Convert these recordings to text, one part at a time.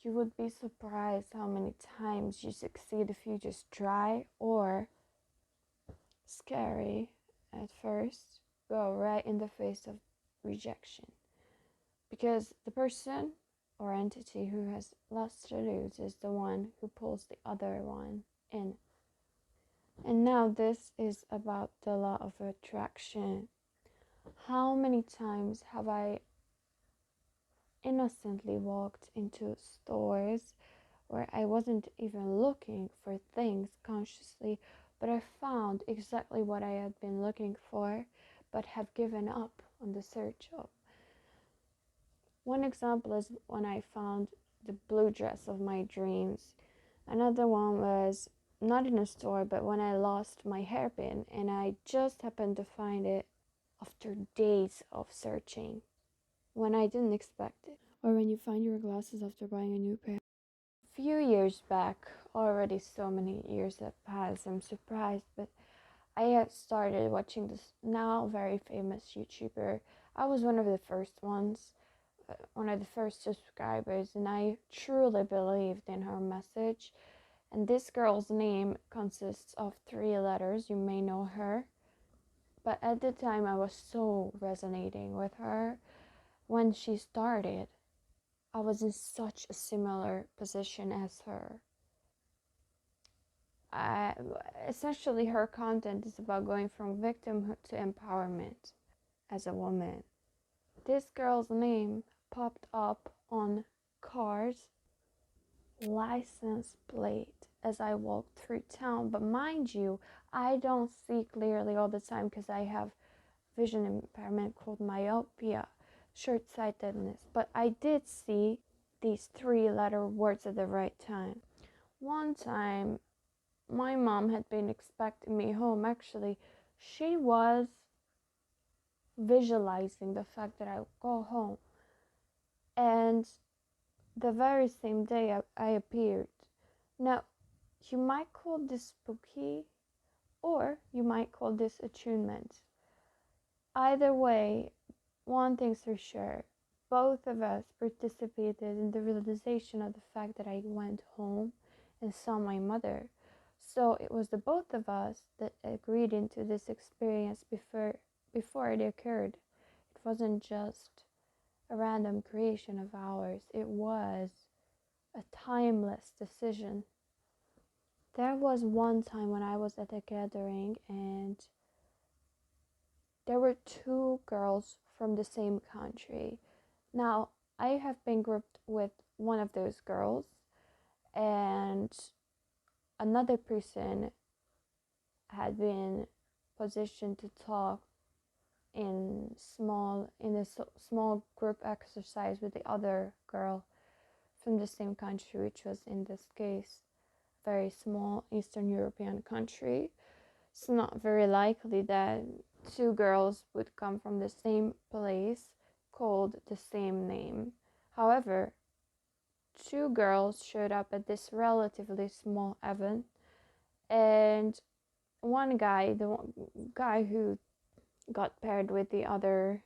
You would be surprised how many times you succeed if you just try, or scary at first, go right in the face of rejection. Because the person or entity who has lost to lose is the one who pulls the other one in. And now this is about the law of attraction. How many times have I innocently walked into stores where I wasn't even looking for things consciously, but I found exactly what I had been looking for, but have given up on the search of. One example is when I found the blue dress of my dreams. Another one was not in a store, but when I lost my hairpin and I just happened to find it after days of searching when I didn't expect it. Or when you find your glasses after buying a new pair. A few years back, already so many years have passed, I'm surprised, but I had started watching this now very famous YouTuber. I was one of the first ones, one of the first subscribers, and I truly believed in her message. And this girl's name consists of 3 letters. You may know her. But at the time, I was so resonating with her. When she started, I was in such a similar position as her. Essentially, her content is about going from victimhood to empowerment as a woman. This girl's name popped up on cars license plate as I walked through town. But mind you, I don't see clearly all the time because I have vision impairment called myopia, short-sightedness. But I did see these 3-letter words at the right time. One time, my mom had been expecting me home. Actually, she was visualizing the fact that I would go home. And the very same day I appeared. Now, you might call this spooky, or you might call this attunement. Either way, one thing's for sure, both of us participated in the realization of the fact that I went home and saw my mother. So it was the both of us that agreed into this experience before it occurred. It wasn't just a random creation of ours. It was a timeless decision. There was one time when I was at a gathering and there were 2 girls from the same country. Now, I have been grouped with one of those girls, and another person had been positioned to talk in a small group exercise with the other girl from the same country, which was in this case a very small Eastern European country. It's not very likely that 2 girls would come from the same place called the same name. However, 2 girls showed up at this relatively small event, and one guy, the guy who got paired with the other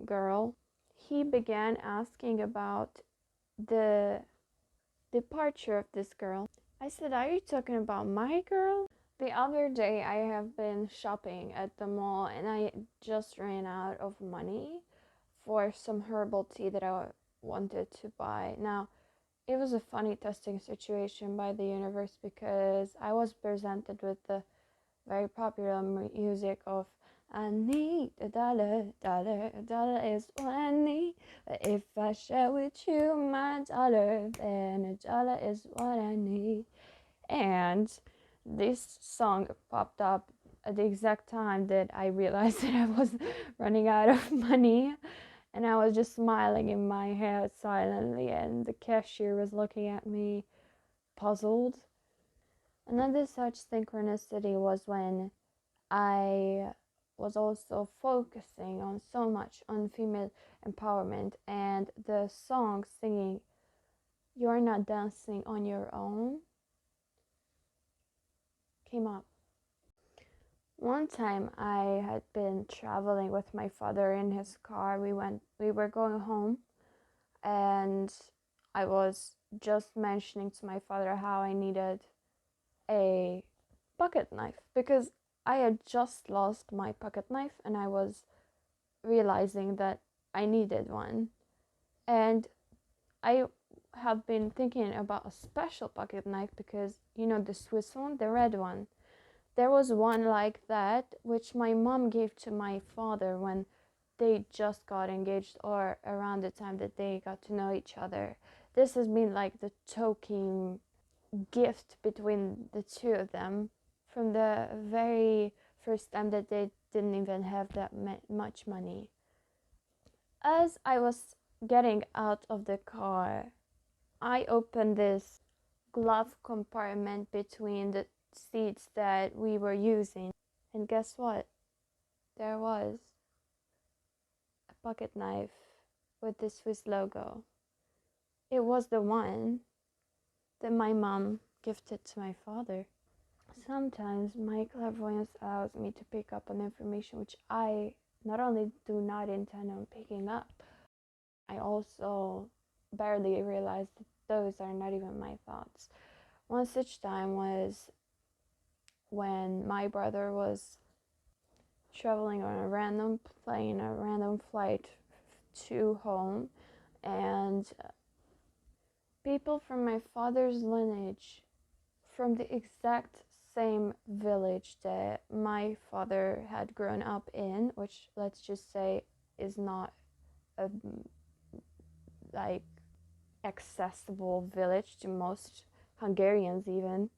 girl, he began asking about the departure of this girl. I said, "Are you talking about my girl?" The other day I have been shopping at the mall and I just ran out of money for some herbal tea that I wanted to buy. Now, it was a funny testing situation by the universe because I was presented with the very popular music of "I need a dollar, dollar, a dollar is what I need. But if I share with you my dollar, then a dollar is what I need." And this song popped up at the exact time that I realized that I was running out of money, and I was just smiling in my head silently, and the cashier was looking at me puzzled. Another such synchronicity was when I was also focusing on so much on female empowerment, and the song singing "You're Not Dancing on Your Own" came up. One time I had been traveling with my father in his car. We were going home, and I was just mentioning to my father how I needed a pocket knife because I had just lost my pocket knife and I was realizing that I needed one. And I have been thinking about a special pocket knife because the Swiss one, the red one. There was one like that which my mom gave to my father when they just got engaged or around the time that they got to know each other. This has been like the token gift between the two of them from the very first time that they didn't even have that much money. As I was getting out of the car, I opened this glove compartment between the seats that we were using, and guess what? There was a pocket knife with the Swiss logo. It was the one that my mom gifted to my father. Sometimes my clairvoyance allows me to pick up on information which I not only do not intend on picking up, I also barely realize that those are not even my thoughts. One such time was when my brother was traveling on a random plane, a random flight to home, and people from my father's lineage, from the exact same village that my father had grown up in, which let's just say is not a like accessible village to most Hungarians even,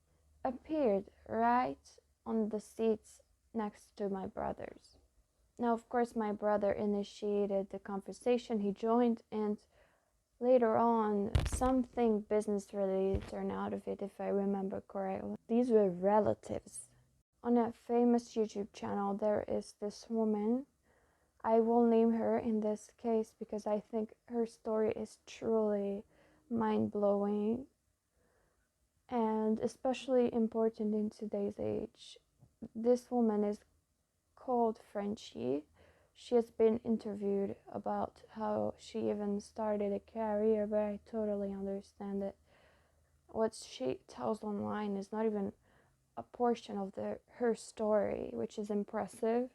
appeared right on the seats next to my brother's. Now, of course, my brother initiated the conversation, he joined, and later on, something business related turned out of it, if I remember correctly. These were relatives. On a famous YouTube channel, there is this woman. I will name her in this case because I think her story is truly mind blowing and especially important in today's age. This woman is called Frenchie. She has been interviewed about how she even started a career, but I totally understand that what she tells online is not even a portion of her story, which is impressive.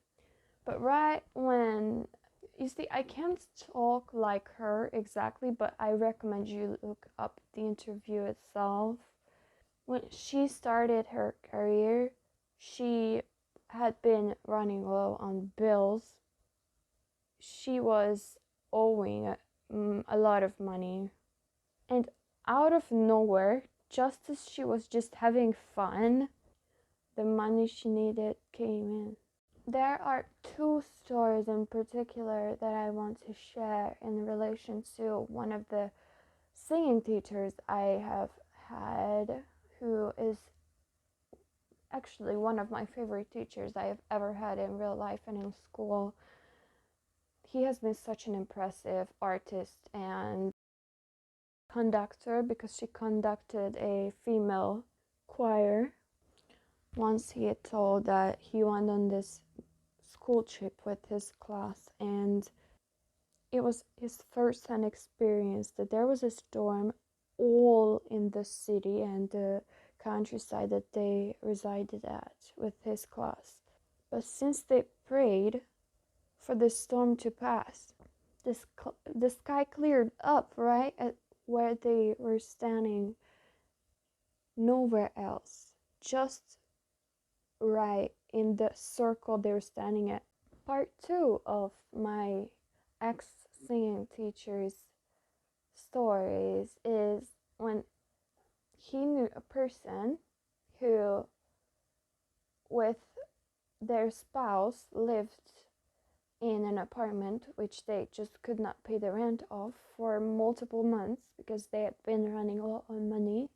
But right when you see, I can't talk like her exactly, but I recommend you look up the interview itself. When she started her career, she had been running low on bills. She was owing a lot of money. And out of nowhere, just as she was just having fun, the money she needed came in. There are two stories in particular that I want to share in relation to one of the singing teachers I have had, who is actually one of my favorite teachers I have ever had in real life and in school. He has been such an impressive artist and conductor because she conducted a female choir. Once he had told that he went on this school trip with his class, and it was his first-hand experience that there was a storm all in the city and the countryside that they resided at with his class. But since they prayed for the storm to pass, the sky cleared up right at where they were standing, nowhere else, just right in the circle they were standing at. Part two of my ex singing teacher's stories is when he knew a person who, with their spouse, lived in an apartment which they just could not pay the rent of for multiple months because they had been running low on money.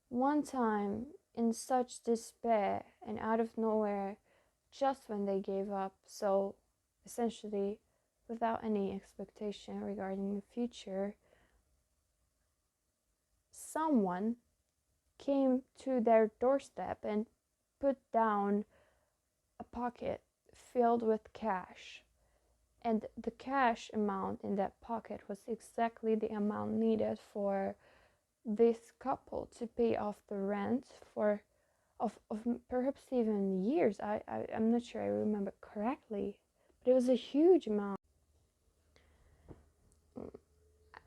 One time, in such despair and out of nowhere, just when they gave up, so essentially without any expectation regarding the future, someone came to their doorstep and put down a pocket filled with cash. And the cash amount in that pocket was exactly the amount needed for this couple to pay off the rent for of perhaps even years. I'm not sure I remember correctly, but it was a huge amount.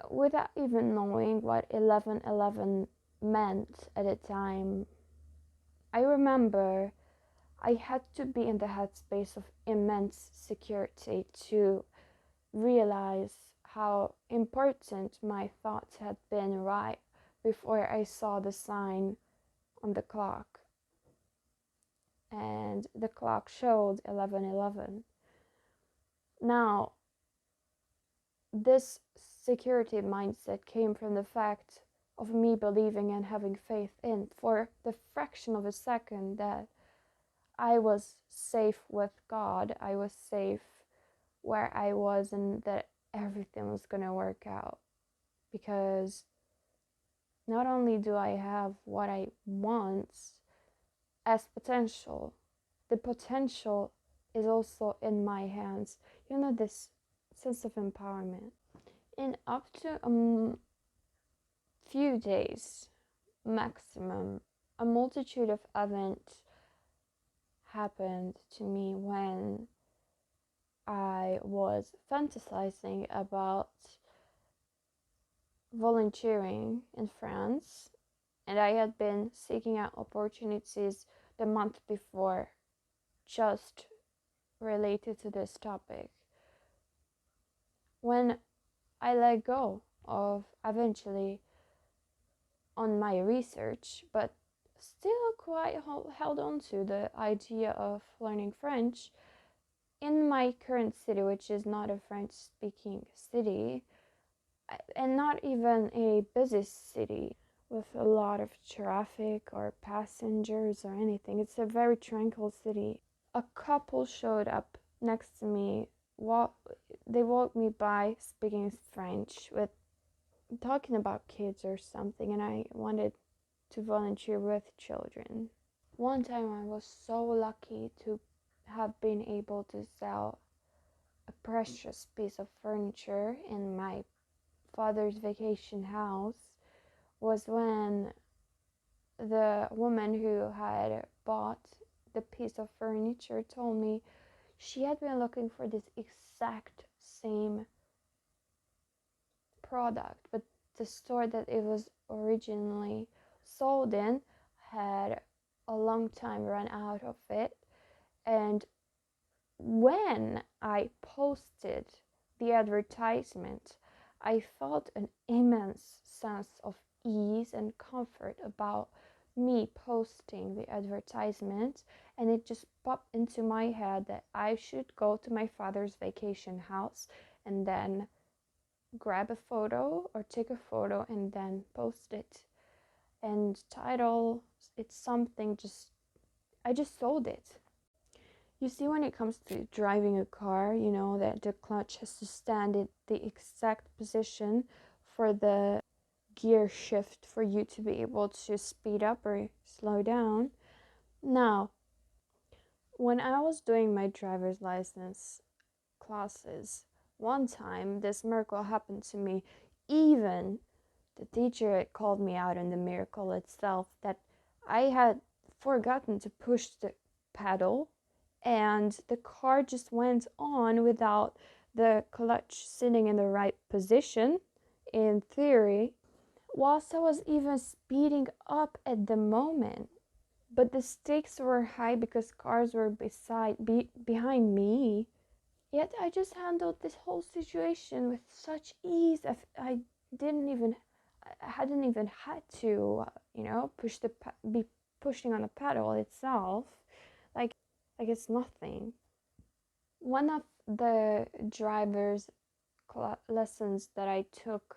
Without even knowing what 1111 meant at the time, I remember I had to be in the headspace of immense security to realize how important my thoughts had been right before I saw the sign on the clock. And the clock showed 11:11. Now, this security mindset came from the fact of me believing and having faith in, for the fraction of a second, that I was safe with God, I was safe where I was, and that everything was going to work out. Because not only do I have what I want as potential, the potential is also in my hands. You know, this sense of empowerment. In up to a few days maximum, a multitude of events happened to me when I was fantasizing about volunteering in France, and I had been seeking out opportunities the month before just related to this topic. When I let go of eventually on my research, but still quite held on to the idea of learning French in my current city, which is not a French speaking city and not even a busy city with a lot of traffic or passengers or anything. It's a very tranquil city. A couple showed up next to me. They walked me by speaking French, with talking about kids or something, and I wanted to volunteer with children. One time I was so lucky to have been able to sell a precious piece of furniture in my father's vacation house, was when the woman who had bought the piece of furniture told me she had been looking for this exact same product, but the store that it was originally sold in had a long time run out of it. And when I posted the advertisement, I felt an immense sense of ease and comfort about me posting the advertisement, and it just popped into my head that I should go to my father's vacation house and then grab a photo or take a photo and then post it and title it something. I just sold it. You see, when it comes to driving a car, you know that the clutch has to stand at the exact position for the gear shift for you to be able to speed up or slow down. Now, when I was doing my driver's license classes, one time this miracle happened to me. Even the teacher had called me out on the miracle itself, that I had forgotten to push the pedal and the car just went on without the clutch sitting in the right position, in theory, whilst I was even speeding up at the moment. But the stakes were high because cars were behind me. Yet I just handled this whole situation with such ease. I didn't even, I hadn't even had to, be pushing on the pedal itself. Like it's nothing. One of the driver's lessons that I took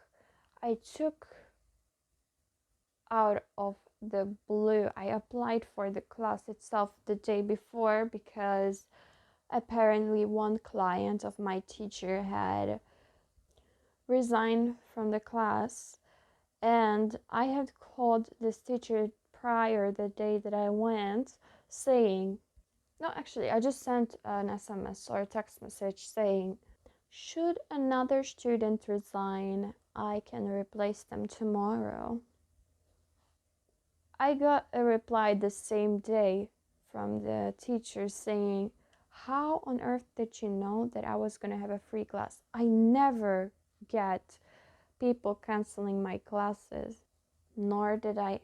out of the blue. I applied for the class itself the day before because apparently one client of my teacher had resigned from the class, and I had called this teacher prior the day that I went, saying, no, actually, I just sent an SMS or a text message saying, should another student resign, I can replace them tomorrow. I got a reply the same day from the teacher saying, "How on earth did you know that I was going to have a free class?" I never get people canceling my classes, nor did I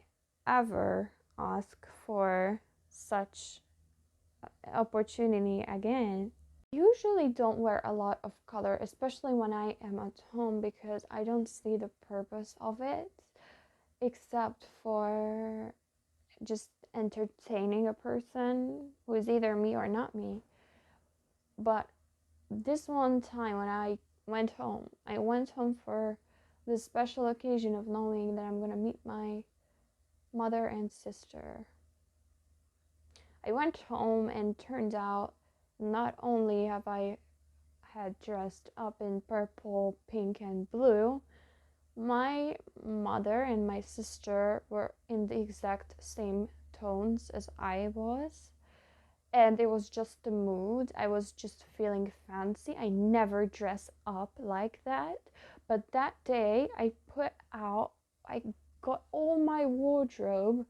ever ask for such opportunity again. Usually don't wear a lot of color, especially when I am at home, because I don't see the purpose of it except for just entertaining a person who is either me or not me. But this one time when I went home for the special occasion of knowing that I'm going to meet my mother and sister. I went home and turned out not only have I had dressed up in purple, pink, and blue, my mother and my sister were in the exact same tones as I was. And it was just the mood. I was just feeling fancy. I never dress up like that. But that day, I got all my wardrobe,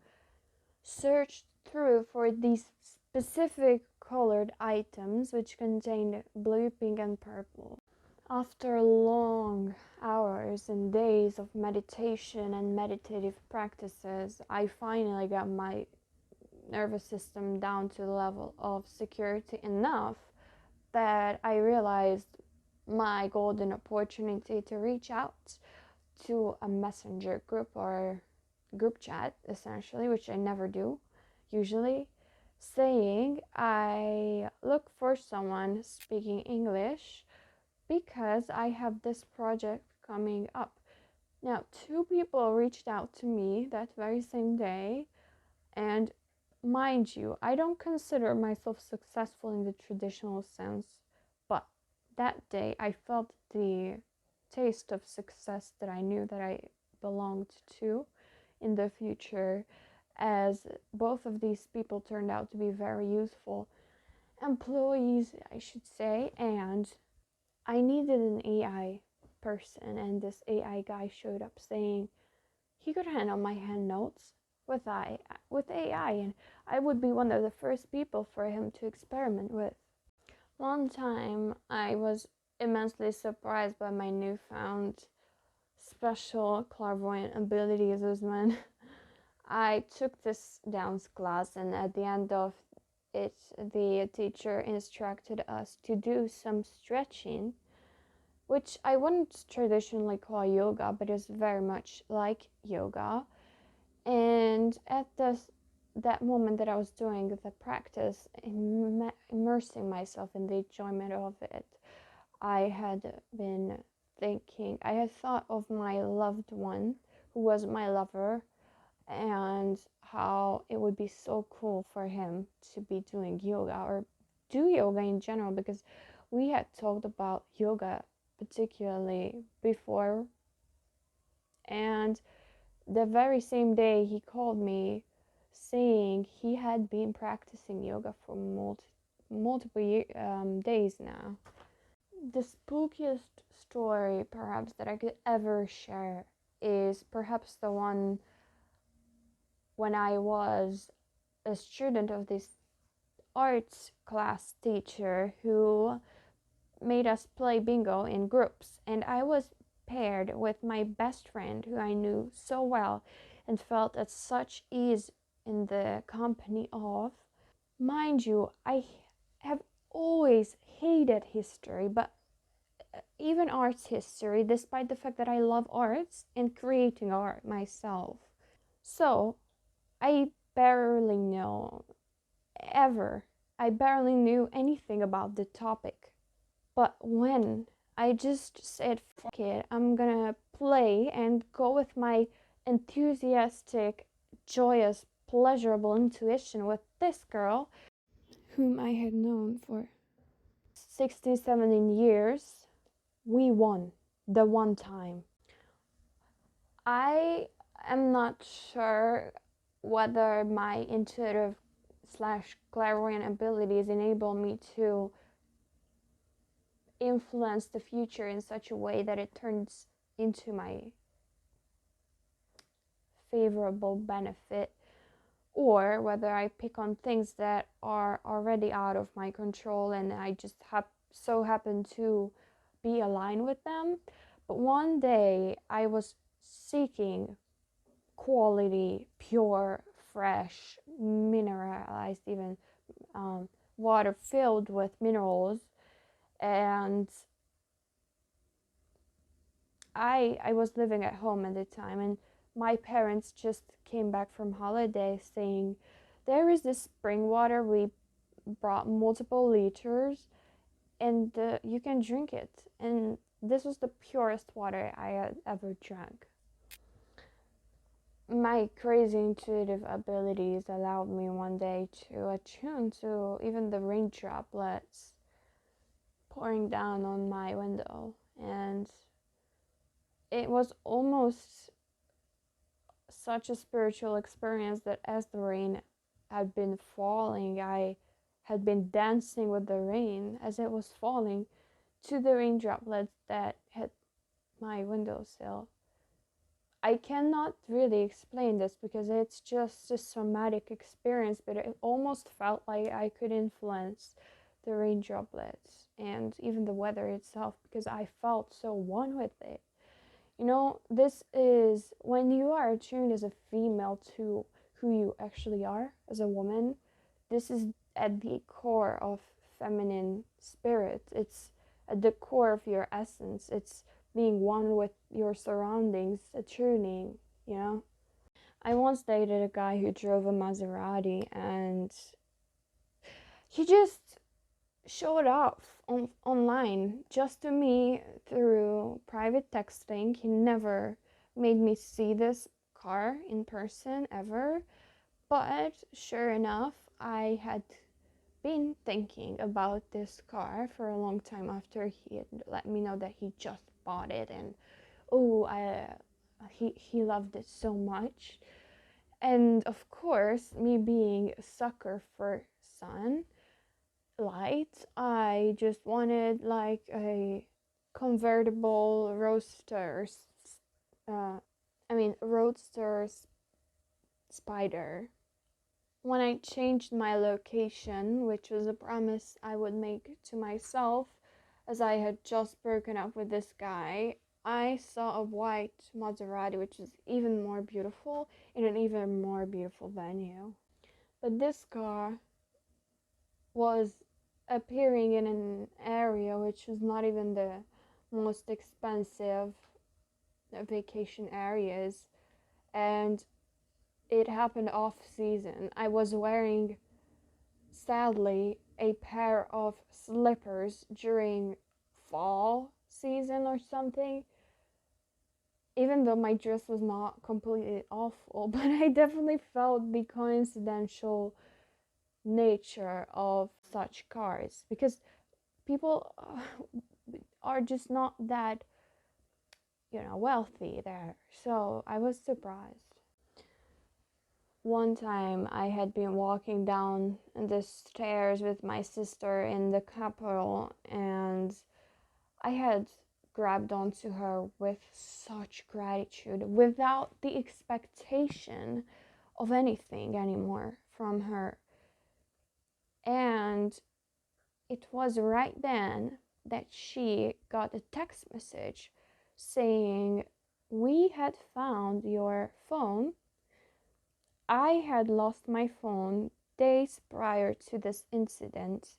searched through for these specific colored items which contained blue, pink, and purple. After long hours and days of meditation and meditative practices, I finally got my nervous system down to the level of security enough that I realized my golden opportunity to reach out to a messenger group or group chat, essentially, which I never do usually, saying I look for someone speaking English because I have this project coming up. Now, two people reached out to me that very same day, and mind you, I don't consider myself successful in the traditional sense, but that day I felt the taste of success that I knew that I belonged to in the future, as both of these people turned out to be very useful employees, I should say, and I needed an AI person, and this AI guy showed up saying he could handle my hand notes with AI, and I would be one of the first people for him to experiment with. One time, I was immensely surprised by my newfound special clairvoyant abilities, Usman. I took this dance class, and at the end of it, the teacher instructed us to do some stretching, which I wouldn't traditionally call yoga, but is very much like yoga. And at that moment that I was doing the practice, immersing myself in the enjoyment of it, I had been thinking, I had thought of my loved one who was my lover, and how it would be so cool for him to be doing yoga or do yoga in general, because we had talked about yoga particularly before. And the very same day he called me saying he had been practicing yoga for multiple days now. The spookiest story perhaps that I could ever share is perhaps the one when I was a student of this arts class teacher who made us play bingo in groups, and I was paired with my best friend who I knew so well and felt at such ease in the company of. Mind you, I have always hated history, but even arts history, despite the fact that I love arts and creating art myself. So I barely know ever. I barely knew anything about the topic. But when I just said, fuck it, I'm gonna play and go with my enthusiastic, joyous, pleasurable intuition with this girl, whom I had known for 16, 17 years, we won the one time. I am not sure whether my intuitive slash clairvoyant abilities enable me to influence the future in such a way that it turns into my favorable benefit, or whether I pick on things that are already out of my control and I just so happen to be aligned with them. But one day I was seeking quality, pure, fresh, mineralized, even water filled with minerals, and I was living at home at the time, and my parents just came back from holiday saying, there is this spring water, we brought multiple liters, and you can drink it. And this was the purest water I had ever drank. My crazy intuitive abilities allowed me one day to attune to even the rain droplets pouring down on my window. And it was almost such a spiritual experience that as the rain had been falling, I had been dancing with the rain as it was falling to the rain droplets that hit my windowsill. I cannot really explain this because it's just a somatic experience, but it almost felt like I could influence the rain droplets and even the weather itself because I felt so one with it. You know, this is when you are attuned as a female to who you actually are as a woman. This is at the core of feminine spirit. It's at the core of your essence. It's being one with your surroundings, attuning, you know? I once dated a guy who drove a Maserati and he just showed off online just to me through private texting. He never made me see this car in person ever, but sure enough, I had been thinking about this car for a long time after he had let me know that he just bought it, and oh, he loved it so much. And of course, me being a sucker for sun light, I just wanted like a convertible roadster, roadster spider. When I changed my location, which was a promise I would make to myself, as I had just broken up with this guy, I saw a white Maserati, which is even more beautiful, in an even more beautiful venue. But this car was appearing in an area which was not even the most expensive vacation areas, and it happened off season. I was wearing, sadly, a pair of slippers during fall season or something, even though my dress was not completely awful, but I definitely felt the coincidental nature of such cars because people are just not that, wealthy there. So I was surprised. One time I had been walking down the stairs with my sister in the capital, and I had grabbed onto her with such gratitude without the expectation of anything anymore from her. And it was right then that she got a text message saying, "We had found your phone. I had lost my phone days prior to this incident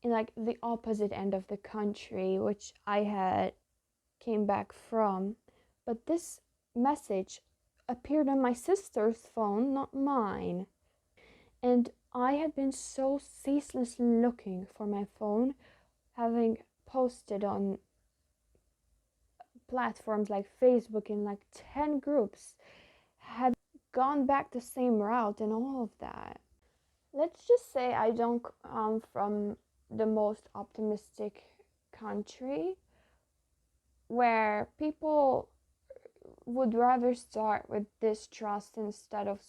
in like the opposite end of the country, which I had came back from. But this message appeared on my sister's phone, not mine. And I had been so ceaselessly looking for my phone, having posted on platforms like Facebook in like 10 groups, had gone back the same route and all of that. Let's just say I don't come from the most optimistic country where people would rather start with distrust instead of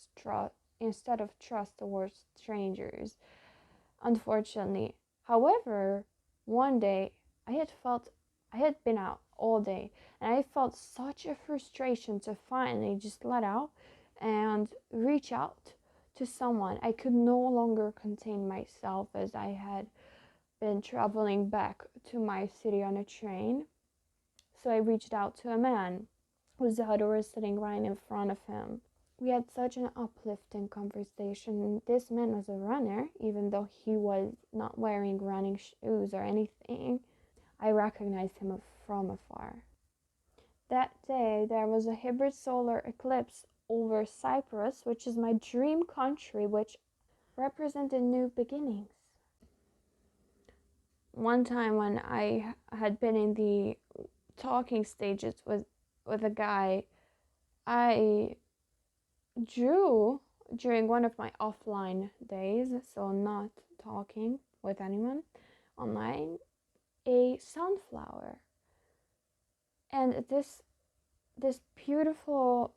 trust towards strangers, unfortunately. However, one day I had been out all day and I felt such a frustration to finally just let out and reach out to someone. I could no longer contain myself as I had been traveling back to my city on a train. So I reached out to a man whose daughter was sitting right in front of him. We had such an uplifting conversation. This man was a runner, even though he was not wearing running shoes or anything. I recognized him from afar. That day, there was a hybrid solar eclipse over Cyprus, which is my dream country, which represented new beginnings. One time when I had been in the talking stages with a guy, I drew during one of my offline days, so not talking with anyone online, a sunflower. And this beautiful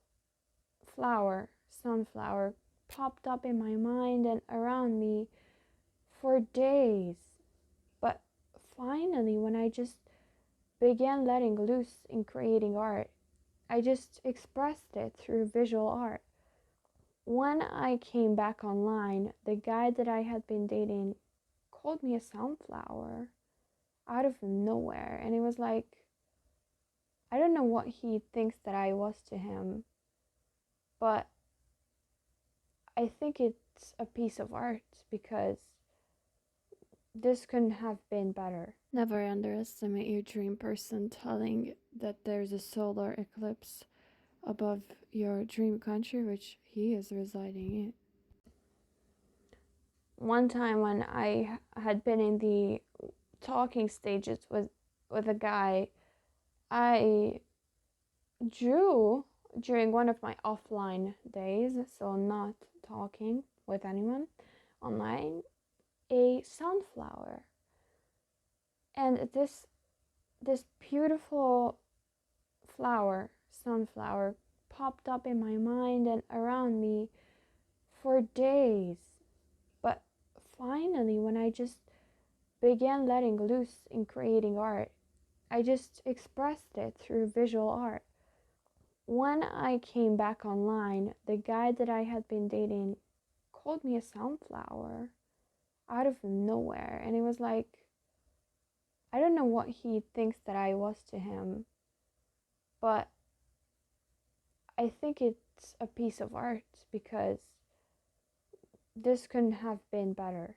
sunflower, popped up in my mind and around me for days. But finally, when I just began letting loose in creating art, I just expressed it through visual art. When I came back online, the guy that I had been dating called me a sunflower out of nowhere. And it was like, I don't know what he thinks that I was to him, but I think it's a piece of art because this couldn't have been better. Never underestimate your dream person telling that there's a solar eclipse above your dream country, which he is residing in. One time when I had been in the talking stages with a guy, I drew during one of my offline days, so not talking with anyone online, a sunflower. And this beautiful sunflower, popped up in my mind and around me for days. But finally, when I just began letting loose in creating art, I just expressed it through visual art. When I came back online, the guy that I had been dating called me a sunflower out of nowhere. And it was like, I don't know what he thinks that I was to him, but I think it's a piece of art because this couldn't have been better.